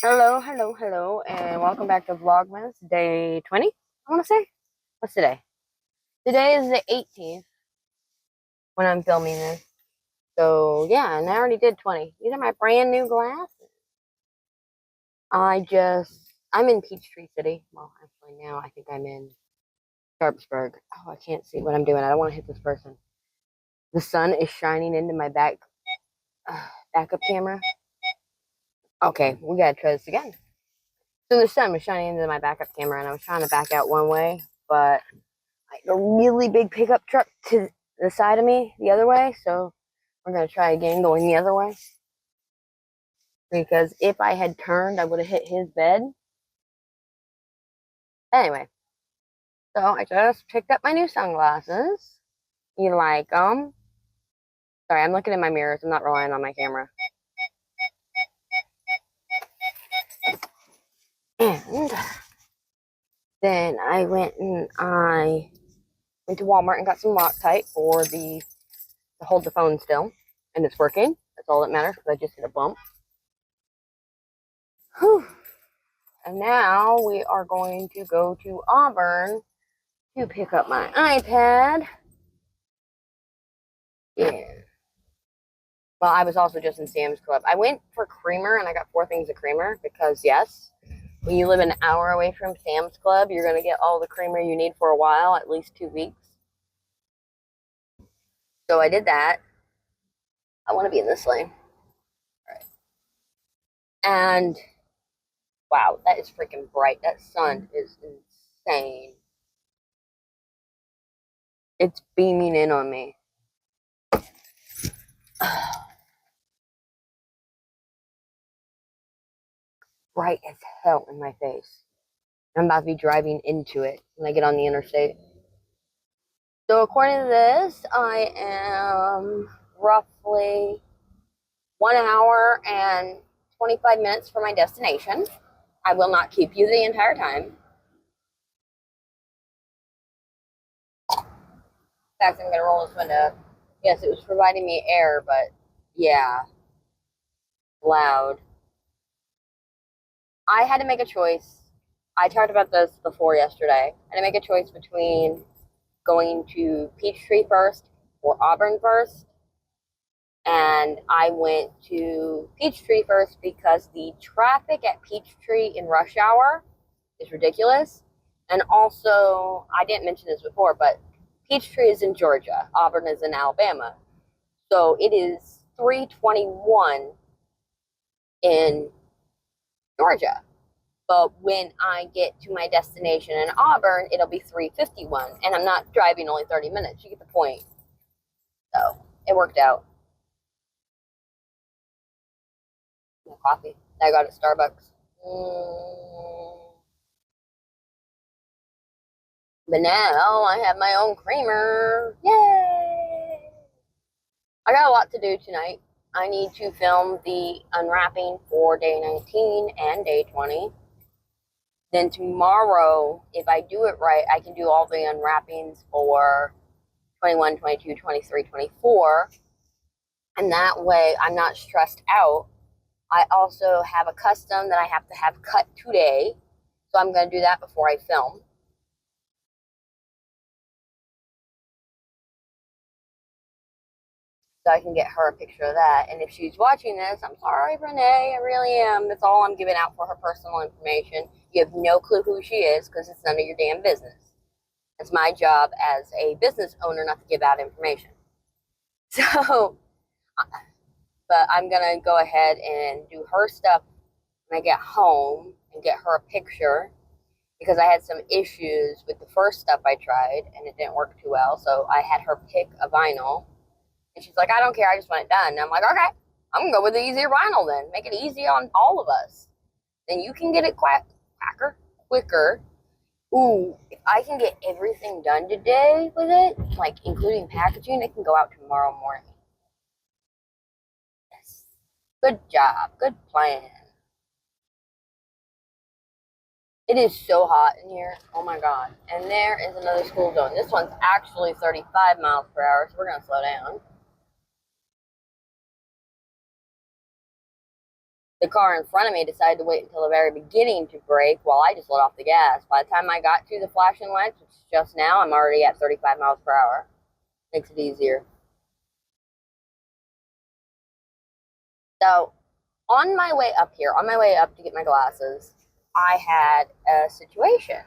Hello, hello, hello, and welcome back to Vlogmas, day 20, I want to say. What's today? Today is the 18th when I'm filming this. So, yeah, and I already did 20. These are my brand new glasses. I'm in Peachtree City. Well, actually, now I think I'm in Sharpsburg. Oh, I can't see what I'm doing. I don't want to hit this person. The sun is shining into my backup camera. Okay, we gotta try this again. So the sun was shining into my backup camera, and I was trying to back out one way, but a really big pickup truck to the side of me the other way. So we're going to try again going the other way. Because if I had turned, I would have hit his bed. Anyway, so I just picked up my new sunglasses. You like them? Sorry, I'm looking in my mirrors. I'm not relying on my camera. And then I went to Walmart and got some Loctite for to hold the phone still. And it's working. That's all that matters because I just hit a bump. Whew. And now we are going to go to Auburn to pick up my iPad. Yeah. Well, I was also just in Sam's Club. I went for creamer and I got 4 things of creamer because, yes, when you live an hour away from Sam's Club, you're going to get all the creamer you need for a while, at least 2 weeks. So I did that. I want to be in this lane. All right. And, wow, that is freaking bright. That sun is insane. It's beaming in on me. Bright as hell in my face. I'm about to be driving into it when I get on the interstate. So according to this, I am roughly 1 hour and 25 minutes from my destination. I will not keep you the entire time. In fact, I'm going to roll this window up. Yes, it was providing me air, but yeah, loud. I had to make a choice. I talked about this before yesterday. I had to make a choice between going to Peachtree first or Auburn first. And I went to Peachtree first because the traffic at Peachtree in rush hour is ridiculous. And also, I didn't mention this before, but Peachtree is in Georgia. Auburn is in Alabama. So it is 3:21 in Georgia. But when I get to my destination in Auburn, it'll be 3:51. And I'm not driving only 30 minutes. You get the point. So it worked out. Coffee that I got at Starbucks. But now I have my own creamer. Yay! I got a lot to do tonight. I need to film the unwrapping for day 19 and day 20. Then tomorrow, if I do it right, I can do all the unwrappings for 21, 22, 23, 24. And that way I'm not stressed out. I also have a custom that I have to have cut today. So I'm going to do that before I film. So I can get her a picture of that. And if she's watching this, I'm sorry, Renee. I really am. That's all I'm giving out for her personal information. You have no clue who she is because it's none of your damn business. It's my job as a business owner not to give out information. So, but I'm going to go ahead and do her stuff when I get home and get her a picture because I had some issues with the first stuff I tried and it didn't work too well. So I had her pick a vinyl. And she's like, I don't care. I just want it done. And I'm like, okay, I'm going to go with the easier vinyl then. Make it easy on all of us. Then you can get it quicker. Ooh, if I can get everything done today with it, like including packaging, it can go out tomorrow morning. Yes. Good job. Good plan. It is so hot in here. Oh my God. And there is another school zone. This one's actually 35 miles per hour, so we're going to slow down. The car in front of me decided to wait until the very beginning to brake while I just let off the gas. By the time I got to the flashing lights, which is just now, I'm already at 35 miles per hour. Makes it easier. So, on my way up here, on my way up to get my glasses, I had a situation.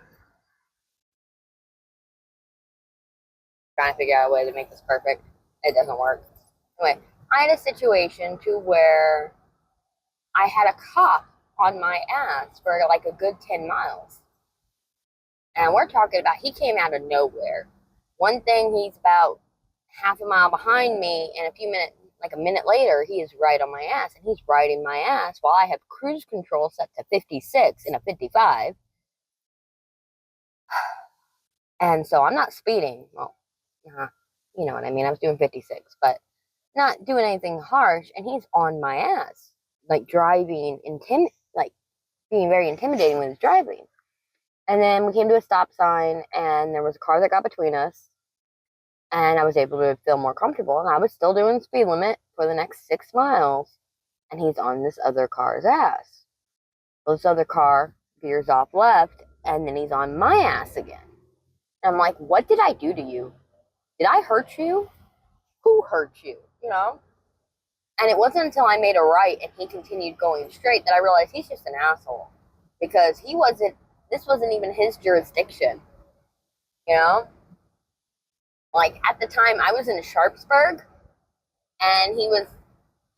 Trying to figure out a way to make this perfect. It doesn't work. Anyway, I had a situation to where I had a cop on my ass for like a good 10 miles. And we're talking about, he came out of nowhere. One thing, he's about half a mile behind me, and like a minute later, he is right on my ass, and he's riding my ass while I have cruise control set to 56 in a 55. And so I'm not speeding. Well, you know what I mean? I was doing 56, but not doing anything harsh, and he's on my ass, like driving, like being very intimidating with his driving. And then we came to a stop sign, and there was a car that got between us, and I was able to feel more comfortable, and I was still doing speed limit for the next 6 miles, and he's on this other car's ass. Well, this other car veers off left, and then he's on my ass again. And I'm like, what did I do to you? Did I hurt you? Who hurt you? You know? And it wasn't until I made a right and he continued going straight that I realized he's just an asshole. Because this wasn't even his jurisdiction. You know? Like, at the time, I was in Sharpsburg, and he was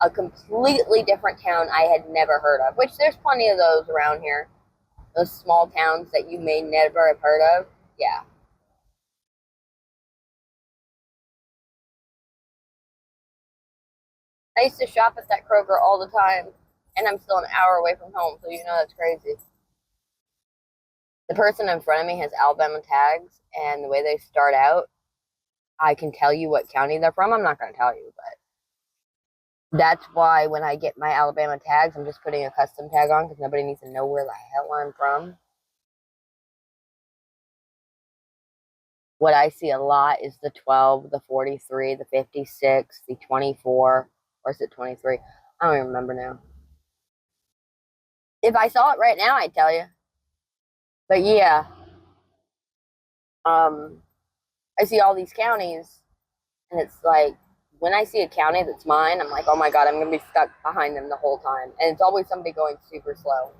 a completely different town I had never heard of, which there's plenty of those around here. Those small towns that you may never have heard of. Yeah. I used to shop at that Kroger all the time, and I'm still an hour away from home, so you know that's crazy. The person in front of me has Alabama tags, and the way they start out, I can tell you what county they're from. I'm not going to tell you, but that's why when I get my Alabama tags, I'm just putting a custom tag on because nobody needs to know where the hell I'm from. What I see a lot is the 12, the 43, the 56, the 24, or is it 23? I don't even remember now. If I saw it right now, I'd tell you. But yeah, I see all these counties, and it's like, when I see a county that's mine, I'm like, oh my God, I'm going to be stuck behind them the whole time. And it's always somebody going super slow.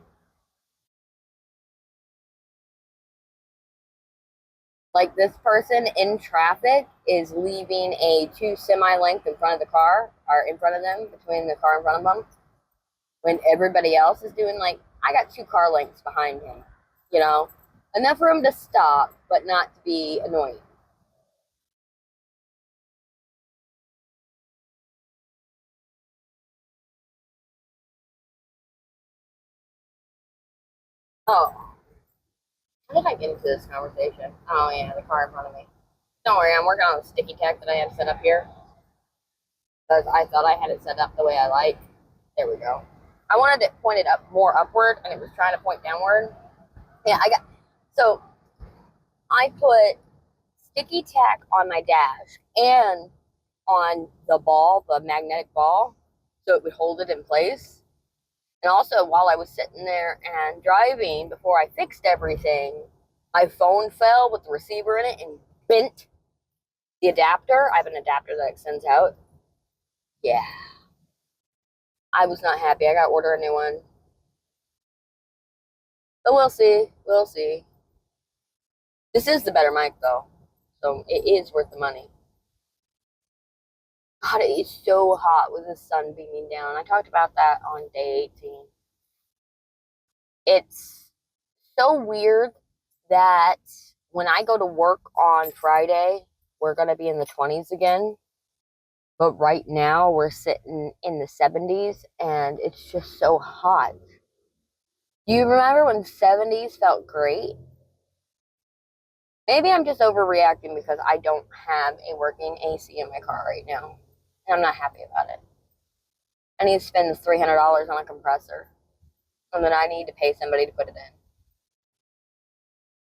Like, this person in traffic is leaving a 2 semi length in front of the car, or in front of them, between the car in front of them, when everybody else is doing, like, I got 2 car lengths behind him, you know? Enough for him to stop, but not to be annoying. Oh, how did I get into this conversation? Oh, yeah, the car in front of me. Don't worry, I'm working on the sticky tack that I have set up here, because I thought I had it set up the way I like. There we go. I wanted it pointed up more upward, and it was trying to point downward. Yeah, so I put sticky tack on my dash and on the ball, the magnetic ball, so it would hold it in place. And also, while I was sitting there and driving, before I fixed everything, my phone fell with the receiver in it and bent the adapter. I have an adapter that extends out. Yeah. I was not happy. I got to order a new one. But we'll see. We'll see. This is the better mic, though. So it is worth the money. God, it is so hot with the sun beaming down. I talked about that on day 18. It's so weird that when I go to work on Friday, we're going to be in the 20s again. But right now, we're sitting in the 70s, and it's just so hot. Do you remember when 70s felt great? Maybe I'm just overreacting because I don't have a working AC in my car right now. And I'm not happy about it. I need to spend $300 on a compressor. And then I need to pay somebody to put it in.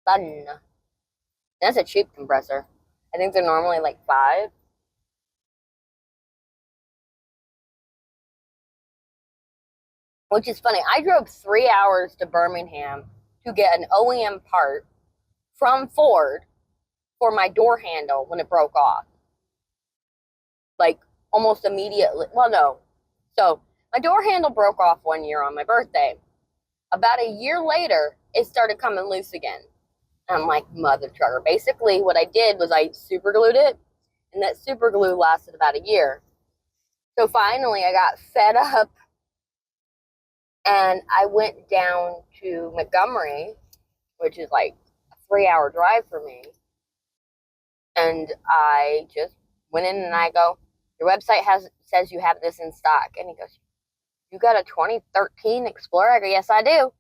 Fun. That's a cheap compressor. I think they're normally like $5. which is funny. I drove 3 hours to Birmingham to get an OEM part from Ford for my door handle when it broke off. Like, almost immediately. Well, no. So, my door handle broke off one year on my birthday. About a year later, it started coming loose again. And I'm like, mother trucker. Basically, what I did was I super glued it, and that super glue lasted about a year. So finally, I got fed up, and I went down to Montgomery, which is like a 3-hour drive for me. And I just went in and I go, your website says you have this in stock. And he goes, you got a 2013 Explorer? I go, yes, I do.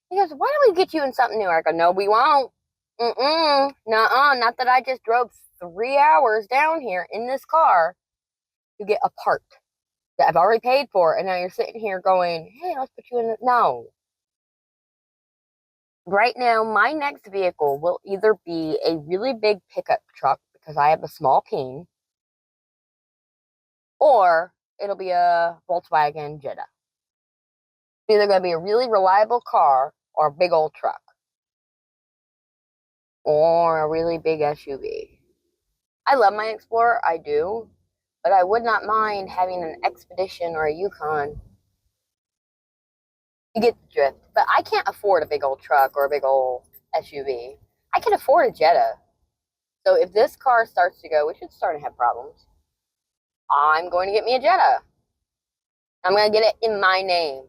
He goes, why don't we get you in something new? I go, no, we won't. Nuh-uh, not that I just drove 3 hours down here in this car to get a part that I've already paid for, and now you're sitting here going, hey, let's put you in the... No. Right now, my next vehicle will either be a really big pickup truck, because I have a small peen, or it'll be a Volkswagen Jetta. It's either going to be a really reliable car or a big old truck. Or a really big SUV. I love my Explorer, I do, but I would not mind having an Expedition or a Yukon. You get the drift. But I can't afford a big old truck or a big old SUV. I can afford a Jetta. So if this car starts to go, which it's starting to have problems, I'm going to get me a Jetta. I'm going to get it in my name.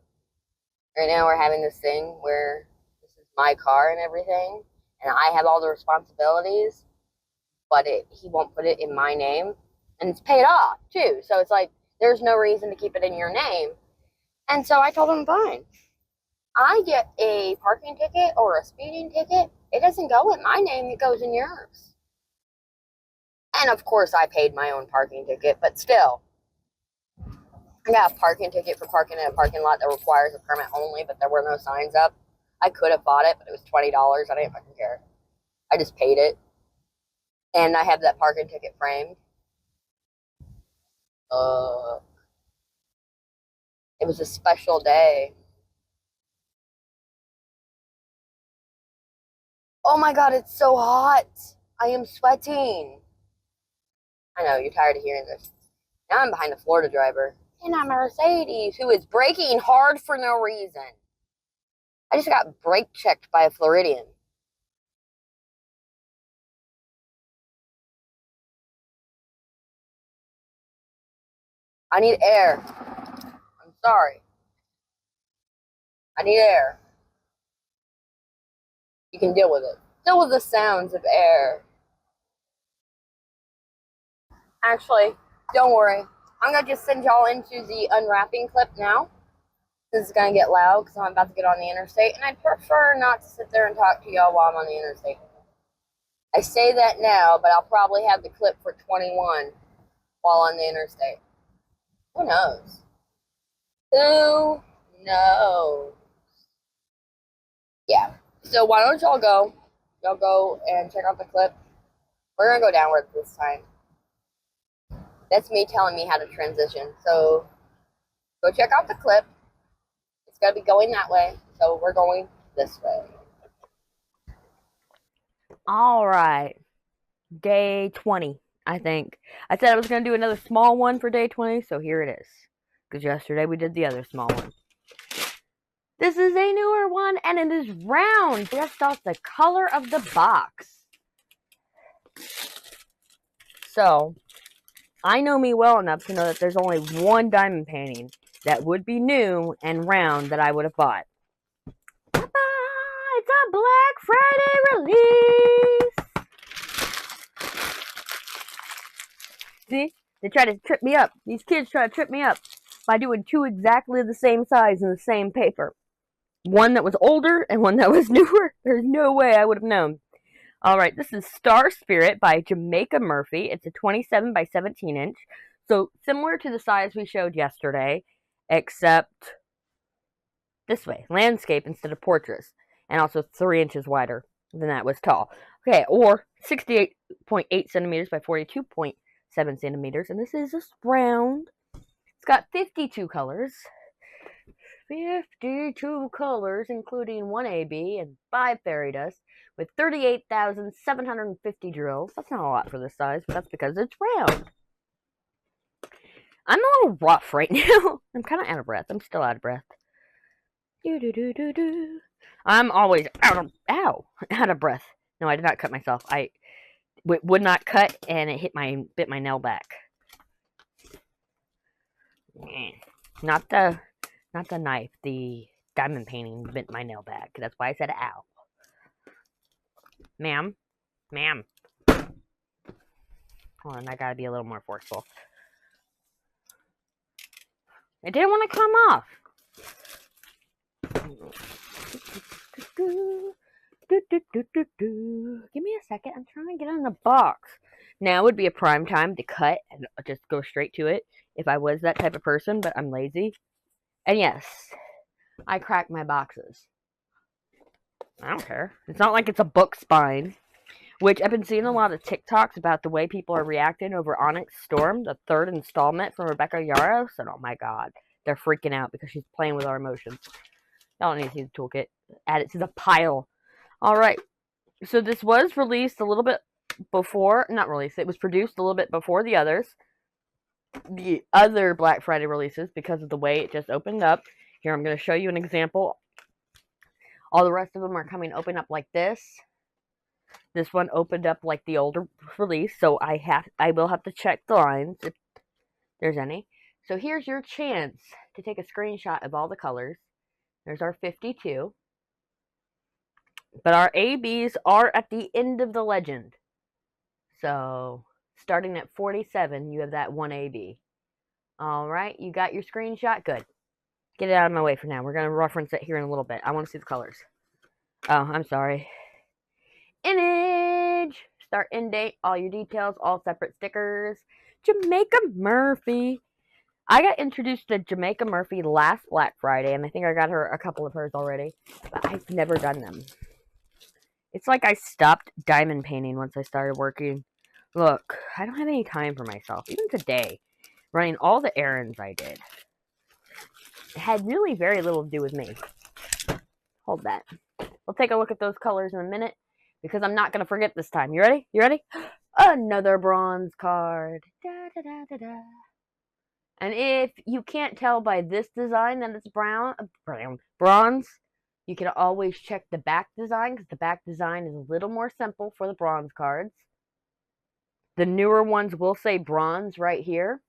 Right now we're having this thing where this is my car and everything, and I have all the responsibilities, but he won't put it in my name, and it's paid off too. So it's like there's no reason to keep it in your name. And so I told him, fine. I get a parking ticket or a speeding ticket. It doesn't go in my name, it goes in yours. And of course I paid my own parking ticket, but still. I got a parking ticket for parking in a parking lot that requires a permit only, but there were no signs up. I could have bought it, but it was $20. I didn't fucking care. I just paid it. And I have that parking ticket framed. It was a special day. Oh my god, it's so hot. I am sweating. I know, you're tired of hearing this. Now I'm behind a Florida driver in a Mercedes who is braking hard for no reason. I just got brake checked by a Floridian. I need air. I'm sorry. I need air. You can deal with it. Deal with the sounds of air. Actually, don't worry. I'm going to just send y'all into the unwrapping clip now. This is going to get loud because I'm about to get on the interstate, and I'd prefer not to sit there and talk to y'all while I'm on the interstate. I say that now, but I'll probably have the clip for 21 while on the interstate. Who knows? Who knows? Yeah. So why don't y'all go? Y'all go and check out the clip. We're going to go downward this time. That's me telling me how to transition. So go check out the clip. It's going to be going that way. So we're going this way. All right. Day 20, I think. I said I was going to do another small one for day 20, so here it is. Because yesterday we did the other small one. This is a newer one, and it is round, just off the color of the box. So, I know me well enough to know that there's only one diamond painting that would be new and round that I would have bought. It's a Black Friday release! See? They try to trip me up. These kids try to trip me up by doing two exactly the same size in the same paper. One that was older and one that was newer. There's no way I would have known. Alright, this is Star Spirit by Jamaica Murphy. It's a 27 by 17 inch. So similar to the size we showed yesterday, except this way. Landscape instead of portraits. And also 3 inches wider than that was tall. Okay, or 68.8 centimeters by 42.7 centimeters. And this is just round. It's got 52 colors. 52 colors, including 1 AB and 5 fairy dust, with 38,750 drills. That's not a lot for this size, but that's because it's round. I'm a little rough right now. I'm kind of out of breath. I'm still out of breath. I'm always out of breath. No, I did not cut myself. I would not cut, and it bit my nail back. Not the knife. The diamond painting bit my nail back. That's why I said ow. Ma'am. Hold on, I gotta be a little more forceful. It didn't want to come off. Give me a second. I'm trying to get in the box. Now would be a prime time to cut and just go straight to it if I was that type of person, but I'm lazy. And yes, I crack my boxes. I don't care. It's not like it's a book spine, which I've been seeing a lot of TikToks about the way people are reacting over Onyx Storm, the third installment from Rebecca Yarros. And oh my god, they're freaking out because she's playing with our emotions. Y'all need to see the toolkit. Add it to the pile. Alright, so this was released a little bit before, not released, it was produced a little bit before the other Black Friday releases because of the way it just opened up. Here, I'm going to show you an example. All the rest of them are coming open up like this. This one opened up like the older release, so I will have to check the lines if there's any. So here's your chance to take a screenshot of all the colors. There's our 52. But our ABs are at the end of the legend. So, starting at 47, you have that 1 AB. Alright, you got your screenshot? Good. Get it out of my way for now. We're going to reference it here in a little bit. I want to see the colors. Oh, I'm sorry. Image! Start, end date, all your details, all separate stickers. Jamaica Murphy. I got introduced to Jamaica Murphy last Black Friday, and I think I got her a couple of hers already. But I've never done them. It's like I stopped diamond painting once I started working. Look, I don't have any time for myself. Even today, running all the errands I did. It had really very little to do with me. Hold that. We'll take a look at those colors in a minute, because I'm not going to forget this time. You ready? You ready? Another bronze card. Da, da, da, da, da. And if you can't tell by this design that it's bronze, you can always check the back design, because the back design is a little more simple for the bronze cards. The newer ones will say bronze right here.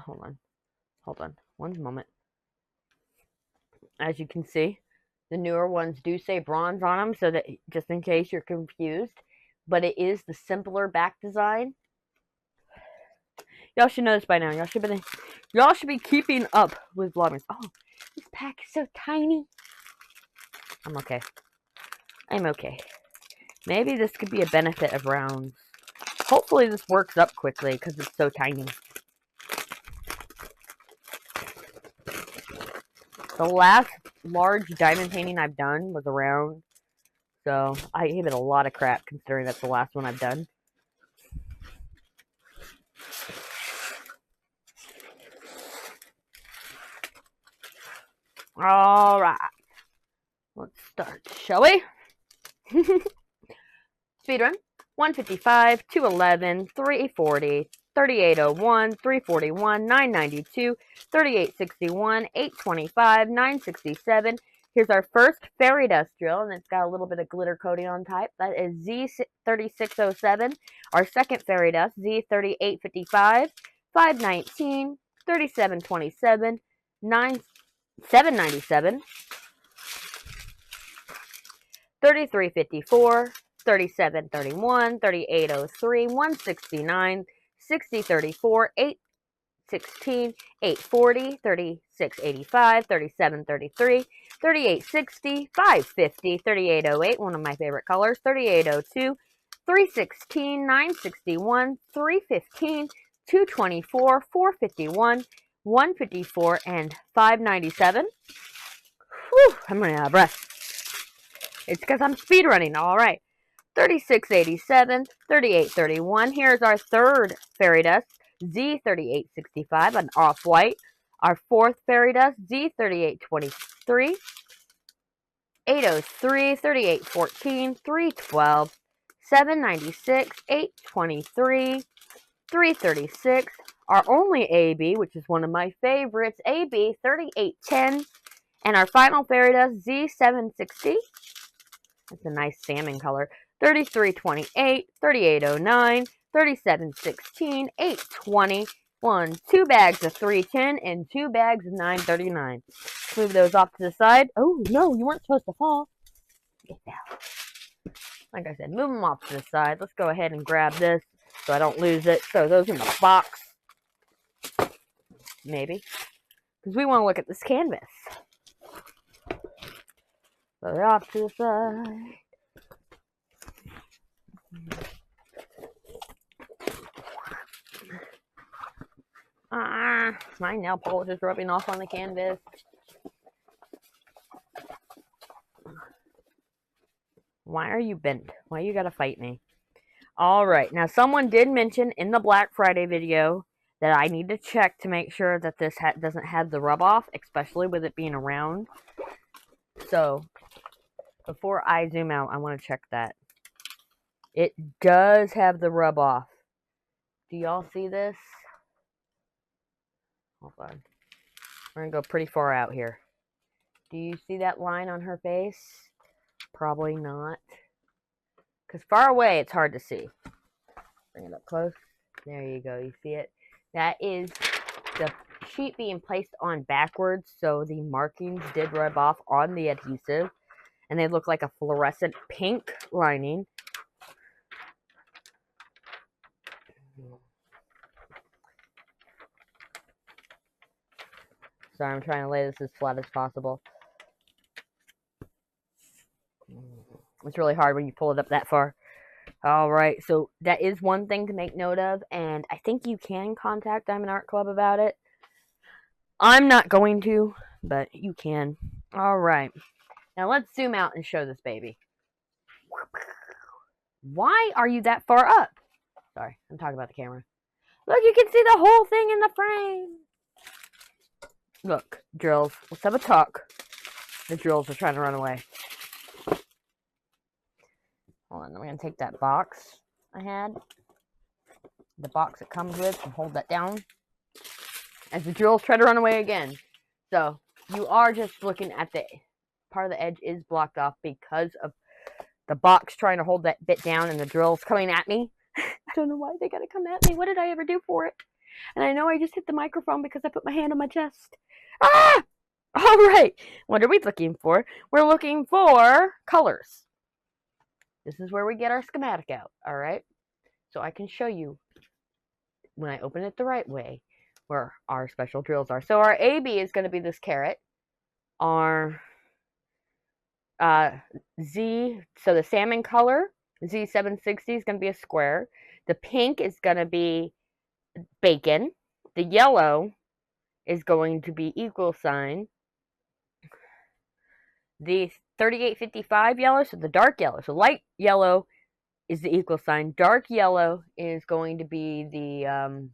Hold on. One moment. As you can see, the newer ones do say bronze on them, so that just in case you're confused. But it is the simpler back design. Y'all should know this by now. Y'all should be keeping up with Vlogmas. Oh, this pack is so tiny. I'm okay. I'm okay. Maybe this could be a benefit of rounds. Hopefully this works up quickly because it's so tiny. The last large diamond painting I've done was a round. So I gave it a lot of crap considering that's the last one I've done. Alright. Let's start, shall we? Speedrun. 155, 211, 340, 3801, 341, 992, 3861, 825, 967. Here's our first fairy dust drill, and it's got a little bit of glitter coating on top. That is Z3607. Our second fairy dust, Z3855, 519, 3727, 797, 3354, 3731, 3803, 169, 6034, 816, 840, 3685, 3733, 3860, 550, 3808, one of my favorite colors, 3802, 316, 961, 315, 224, 451, 154, and 597. Whew, I'm running out of breath. It's because I'm speed running. All right. 3687, 3831. Here's our third fairy dust, Z3865, an off-white. Our fourth fairy dust, Z3823, 803, 3814, 312, 796, 823, 336. Our only AB, which is one of my favorites, AB 3810. And our final fairy dust, Z760. That's a nice salmon color. 3328, 3809, 3716, 820. 2 bags of 310 and 2 bags of 939. Move those off to the side. Oh, no, you weren't supposed to fall. Get down. Like I said, move them off to the side. Let's go ahead and grab this so I don't lose it. Throw those in the box. Maybe. Because we want to look at this canvas. Throw it off to the side. My nail polish is rubbing off on the canvas. Why are you bent? Why you gotta fight me? Alright, now someone did mention in the Black Friday video that I need to check to make sure that this doesn't have the rub off, especially with it being around. So, before I zoom out, I want to check that. It does have the rub off. Do y'all see this? Hold on. We're going to go pretty far out here. Do you see that line on her face? Probably not. Because far away, it's hard to see. Bring it up close. There you go. You see it? That is the sheet being placed on backwards, so the markings did rub off on the adhesive. And they look like a fluorescent pink lining. Sorry, I'm trying to lay this as flat as possible. It's really hard when you pull it up that far. Alright, so that is one thing to make note of, and I think you can contact Diamond Art Club about it. I'm not going to, but you can. Alright, now let's zoom out and show this baby. Why are you that far up? Sorry, I'm talking about the camera. Look, you can see the whole thing in the frame. Look, drills, let's have a talk. The drills are trying to run away. Hold on, I'm going to take that box I had. The box it comes with, and hold that down. As the drills try to run away again. So, you are just looking at the part of the edge is blocked off because of the box trying to hold that bit down and the drills coming at me. I don't know why they got to come at me. What did I ever do for it? And I know I just hit the microphone because I put my hand on my chest. Ah! Alright, what are we looking for? We're looking for colors. This is where we get our schematic out, alright? So I can show you, when I open it the right way, where our special drills are. So our AB is going to be this carrot. Our Z, so the salmon color, Z760 is going to be a square. The pink is going to be bacon. The yellow is going to be equal sign. The 3855 yellow, so the dark yellow, so light yellow is the equal sign. Dark yellow is going to be the,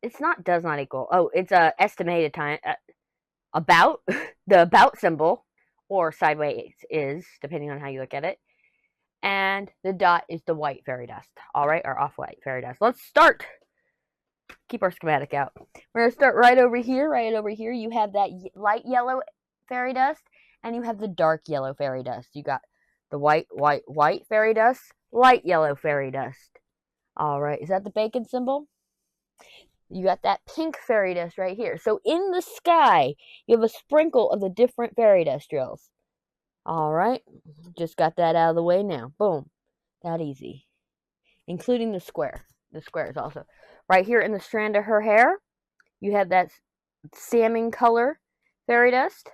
it's not, does not equal. Oh, it's a estimated time, about, the about symbol, or sideways is, depending on how you look at it. And the dot is the white fairy dust. Alright, or off-white fairy dust. Let's start. Keep our schematic out. We're going to start right over here. Right over here, you have that light yellow fairy dust, and you have the dark yellow fairy dust. You got the white fairy dust, light yellow fairy dust. Alright, is that the bacon symbol? You got that pink fairy dust right here. So in the sky, you have a sprinkle of the different fairy dust drills. Alright, just got that out of the way now. Boom. That easy. Including the square. The squares also. Right here in the strand of her hair, you have that salmon color fairy dust.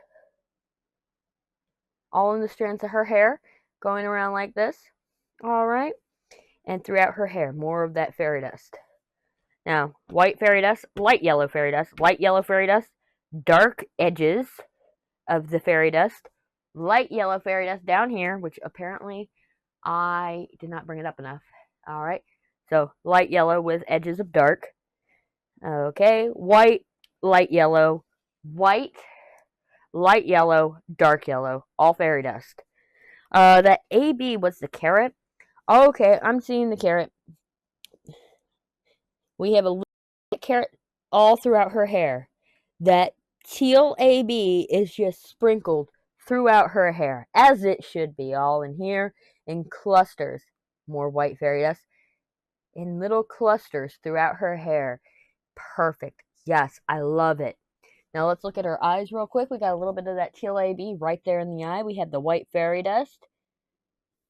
All in the strands of her hair, going around like this. Alright. And throughout her hair, more of that fairy dust. Now, white fairy dust, light yellow fairy dust, light yellow fairy dust, dark edges of the fairy dust, light yellow fairy dust down here, which apparently I did not bring it up enough. Alright, so light yellow with edges of dark. Okay, white light yellow, white, light yellow, dark yellow, all fairy dust. That AB was the carrot. Okay, I'm seeing the carrot. We have a little carrot all throughout her hair. That teal AB is just sprinkled throughout her hair, as it should be, all in here in clusters. More white fairy dust in little clusters throughout her hair. Perfect. Yes, I love it. Now let's look at her eyes real quick. We got a little bit of that teal AB right there in the eye. We have the white fairy dust.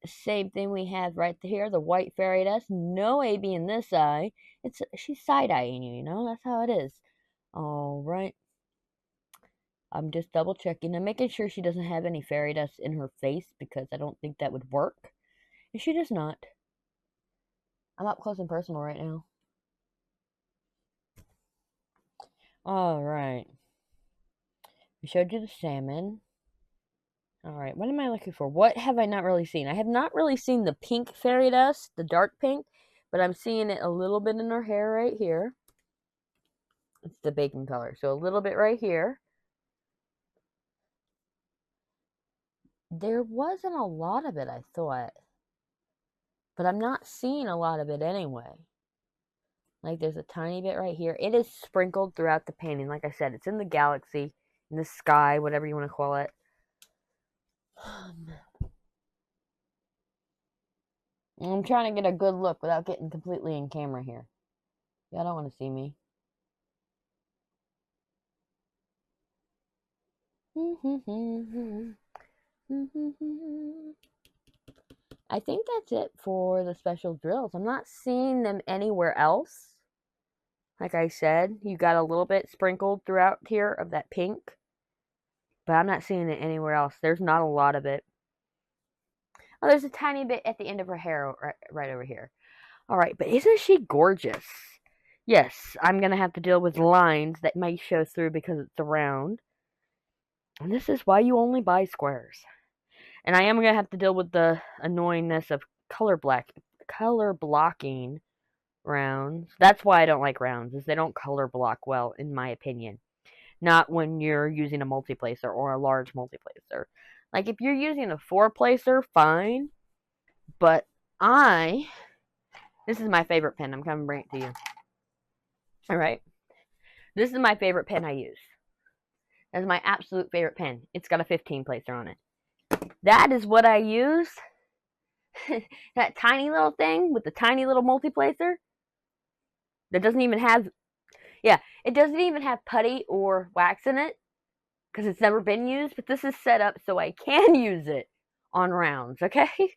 Same thing we have right here, the white fairy dust. No AB in this eye. She's side-eyeing you, you know? That's how it is. All right. I'm just double checking and making sure she doesn't have any fairy dust in her face because I don't think that would work. And she does not. I'm up close and personal right now. All right. We showed you the salmon. All right, what am I looking for? What have I not really seen? I have not really seen the pink fairy dust, the dark pink, but I'm seeing it a little bit in her hair right here. It's the bacon color, so a little bit right here. There wasn't a lot of it, I thought, but I'm not seeing a lot of it anyway. Like, there's a tiny bit right here. It is sprinkled throughout the painting. Like I said, it's in the galaxy, in the sky, whatever you want to call it. I'm trying to get a good look without getting completely in camera here. Y'all don't want to see me. I think that's it for the special drills. I'm not seeing them anywhere else. Like I said, you got a little bit sprinkled throughout here of that pink. But I'm not seeing it anywhere else. There's not a lot of it. Oh, there's a tiny bit at the end of her hair right over here. Alright, but isn't she gorgeous? Yes, I'm going to have to deal with lines that might show through because it's round. And this is why you only buy squares. And I am going to have to deal with the annoyingness of color blocking rounds. That's why I don't like rounds, is they don't color block well, in my opinion. Not when you're using a multi-placer or a large multi-placer. Like, if you're using a 4-placer, fine. But this is my favorite pen. I'm coming to bring it to you. Alright. This is my favorite pen I use. That's my absolute favorite pen. It's got a 15-placer on it. That is what I use. That tiny little thing with the tiny little multi-placer. That doesn't even have... Yeah, it doesn't even have putty or wax in it. Because it's never been used. But this is set up so I can use it on rounds, okay? Let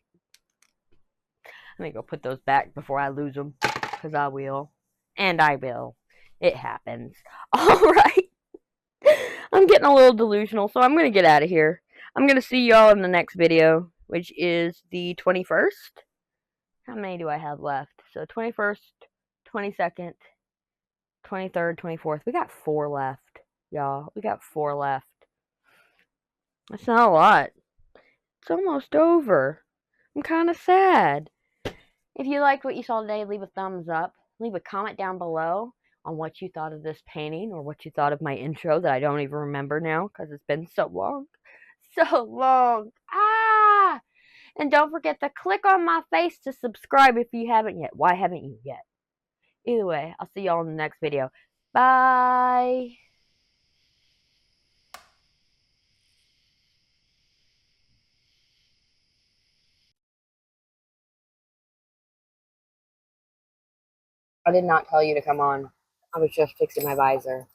me go put those back before I lose them. Because I will. And I will. It happens. Alright. I'm getting a little delusional, so I'm going to get out of here. I'm going to see y'all in the next video, which is the 21st. How many do I have left? So 21st, 22nd, 23rd, 24th. We got 4 left, y'all. We got 4 left. That's not a lot. It's almost over. I'm kind of sad. If you liked what you saw today, leave a thumbs up. Leave a comment down below on what you thought of this painting or what you thought of my intro that I don't even remember now because it's been so long. So long. Ah! And don't forget to click on my face to subscribe if you haven't yet. Why haven't you yet? Either way, I'll see y'all in the next video. Bye! I did not tell you to come on. I was just fixing my visor.